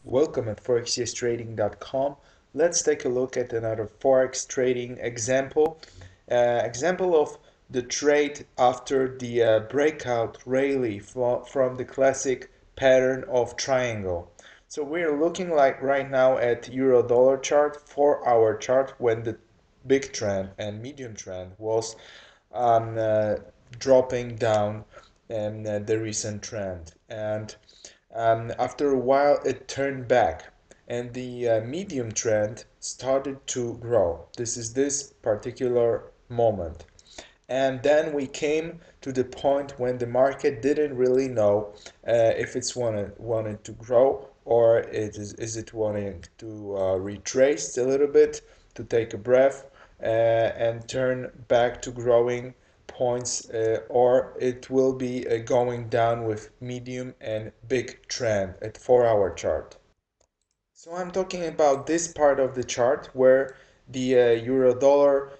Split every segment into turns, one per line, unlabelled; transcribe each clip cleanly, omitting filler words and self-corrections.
Welcome at forextrading.com. Let's take a look at another Forex trading example. Example of the trade after the breakout rally from the classic pattern of triangle. So we're looking like right now at euro dollar chart, 4-hour chart, when the big trend and medium trend was dropping down the recent trend. And after a while, it turned back, and the medium trend started to grow. This is this particular moment. And then we came to the point when the market didn't really know if it's wanted to grow or is it wanting to retrace a little bit, to take a breath and turn back to growing points, or it will be going down with medium and big trend at 4-hour chart. So I'm talking about this part of the chart where the euro dollar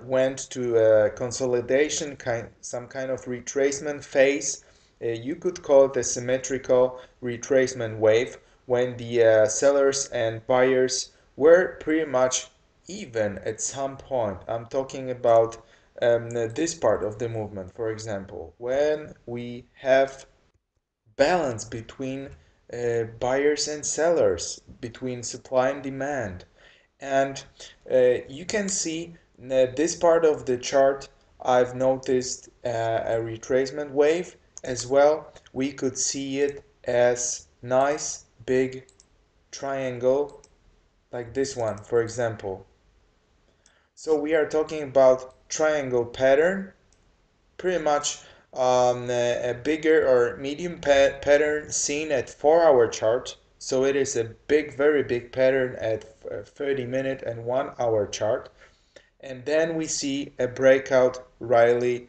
went to a consolidation, some kind of retracement phase. You could call it a symmetrical retracement wave when the sellers and buyers were pretty much even at some point. I'm talking about this part of the movement, for example, when we have balance between buyers and sellers, between supply and demand. And you can see this part of the chart. I've noticed a retracement wave as well. We could see it as nice big triangle like this one, for example. So we are talking about triangle pattern, pretty much a bigger or medium pattern seen at 4-hour chart. So it is a big, very big pattern at 30-minute and 1-hour chart. And then we see a breakout rally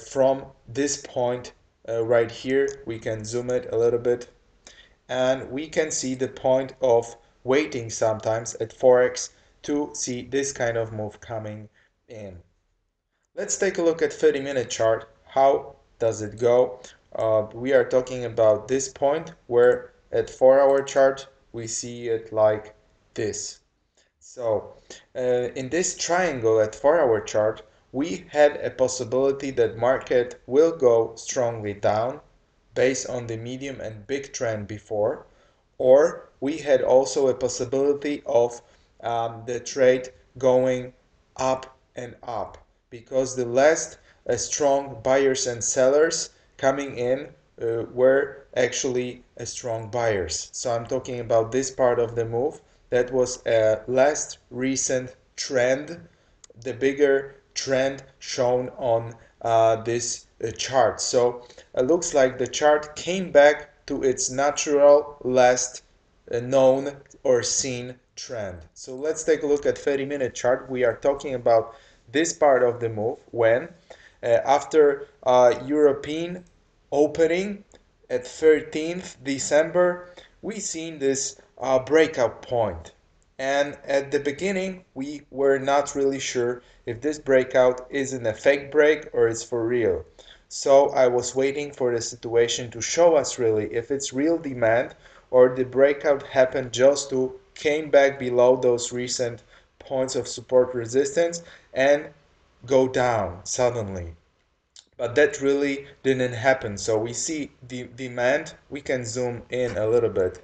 from this point right here. We can zoom it a little bit, and we can see the point of waiting sometimes at Forex to see this kind of move coming in. Let's take a look at 30-minute chart. How does it go? We are talking about this point where at 4-hour chart we see it like this. So in this triangle at 4-hour chart, we had a possibility that market will go strongly down based on the medium and big trend before, or we had also a possibility of the trade going up and up, because the last strong buyers and sellers coming in were actually strong buyers. So I'm talking about this part of the move. That was a last recent trend, the bigger trend shown on this chart. So it looks like the chart came back to its natural last known or seen trend. So let's take a look at 30-minute chart. We are talking about this part of the move when after European opening at 13th December, we seen this breakout point. And at the beginning, we were not really sure if this breakout isn't a fake break or it's for real. So I was waiting for the situation to show us really if it's real demand or the breakout happened just to came back below those recent points of support resistance and go down suddenly. But that really didn't happen. So we see the demand. We can zoom in a little bit.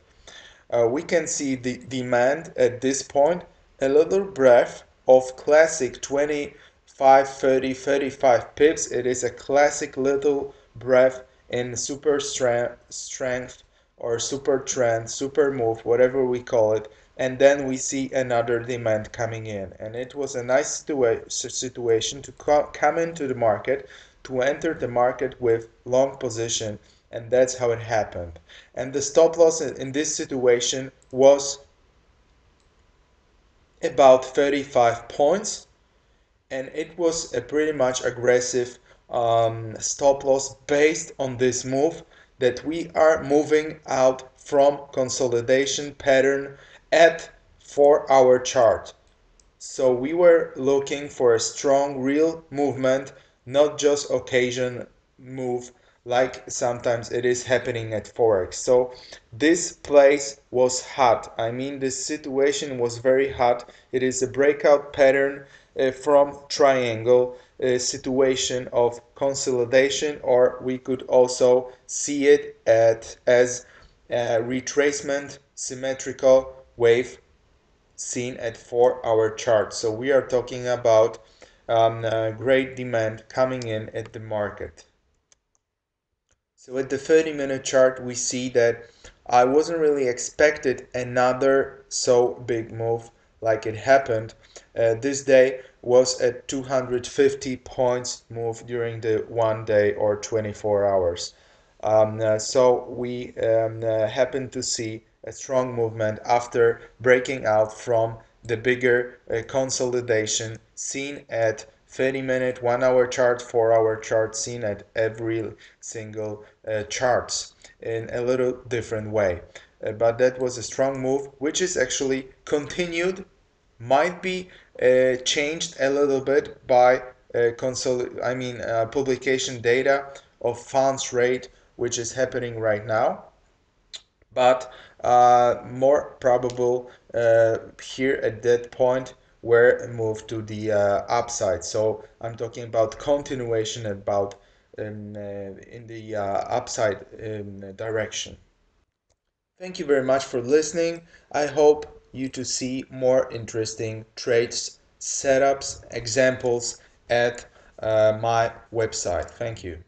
We can see the demand at this point, a little breath of classic 25, 30, 35 pips. It is a classic little breath in super strength or super trend, super move, whatever we call it. And then we see another demand coming in. And it was a nice situation to come into the market, to enter the market with long position, and that's how it happened. And the stop loss in this situation was about 35 points, and it was a pretty much aggressive stop loss based on this move that we are moving out from consolidation pattern at 4-hour chart. So we were looking for a strong real movement, not just occasion move like sometimes it is happening at Forex. So this place was hot. I mean, this situation was very hot. It is a breakout pattern from triangle, a situation of consolidation, or we could also see it as a retracement symmetrical wave seen at 4-hour chart. So we are talking about great demand coming in at the market. So at the 30-minute chart, we see that I wasn't really expected another so big move like it happened. This day was a 250 points move during the 1 day or 24 hours. So we happen to see a strong movement after breaking out from the bigger consolidation seen at 30-minute, 1-hour chart, 4-hour chart, seen at every single charts in a little different way. But that was a strong move, which is actually continued, might be changed a little bit by publication data of funds rate, which is happening right now, but more probable here at that point where a move to the upside. So I'm talking about continuation about in the upside direction. Thank you very much for listening. I hope you to see more interesting trades, setups, examples at my website. Thank you.